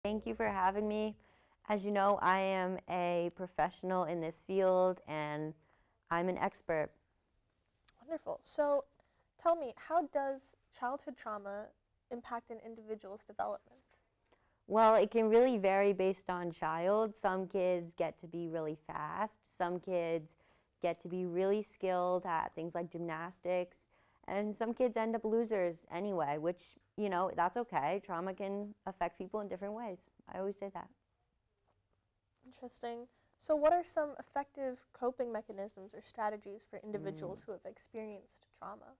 Thank you for having me. As you know, I am a professional in this field and I'm an expert. Wonderful. So tell me, how does childhood trauma impact an individual's development? Well, it can really vary based on child. Some kids get to be really fast. Some kids get to be really skilled at things like gymnastics. And some kids end up losers anyway, which, that's okay. Trauma can affect people in different ways. I always say that. Interesting. So what are some effective coping mechanisms or strategies for individuals who have experienced trauma?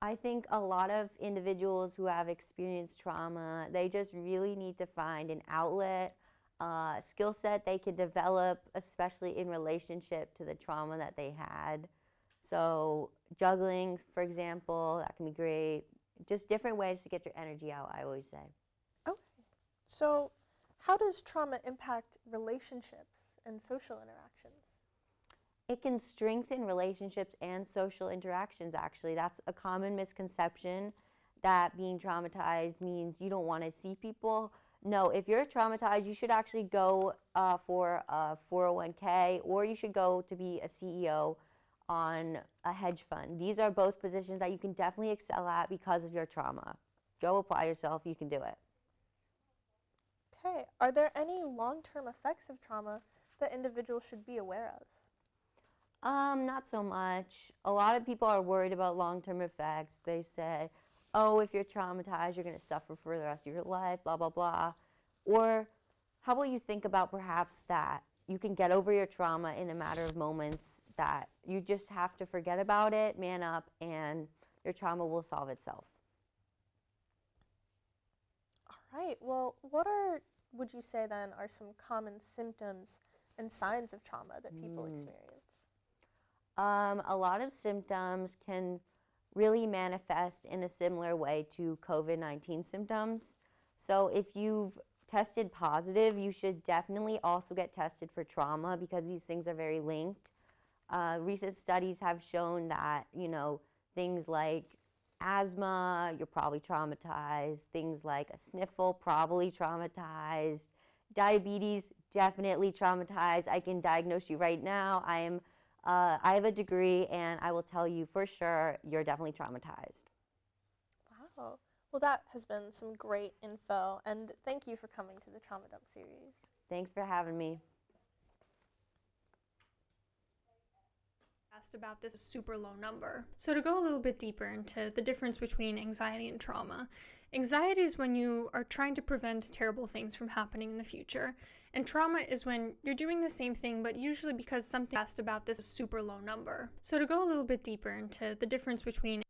I think a lot of individuals who have experienced trauma, they just really need to find an outlet, skill set they can develop, especially in relationship to the trauma that they had. So juggling, for example, that can be great. Just different ways to get your energy out, I always say. Okay. So how does trauma impact relationships and social interactions? It can strengthen relationships and social interactions, actually. That's a common misconception that being traumatized means you don't want to see people. No, if you're traumatized, you should actually go for a 401k or you should go to be a CEO on a hedge fund. These are both positions that you can definitely excel at because of your trauma. Go apply yourself, you can do it. Okay. Are there any long-term effects of trauma that individuals should be aware of? Not so much. A lot of people are worried about long-term effects. They say, oh, if you're traumatized, you're going to suffer for the rest of your life, blah, blah, blah. Or how about you think about perhaps that you can get over your trauma in a matter of moments, that you just have to forget about it, man up, and your trauma will solve itself. All right. Well, would you say then, are some common symptoms and signs of trauma that people experience? A lot of symptoms can really manifest in a similar way to COVID-19 symptoms. So if you've tested positive, you should definitely also get tested for trauma because these things are very linked. Recent studies have shown that, things like asthma, you're probably traumatized. Things like a sniffle, probably traumatized. Diabetes, definitely traumatized. I can diagnose you right now. I have a degree, and I will tell you for sure you're definitely traumatized. Wow. Well, that has been some great info, and thank you for coming to the Trauma Dump series. Thanks for having me. Asked about this super low number. So to go a little bit deeper into the difference between anxiety and trauma. Anxiety is when you are trying to prevent terrible things from happening in the future. And trauma is when you're doing the same thing, but usually because something asked about this super low number. So to go a little bit deeper into the difference between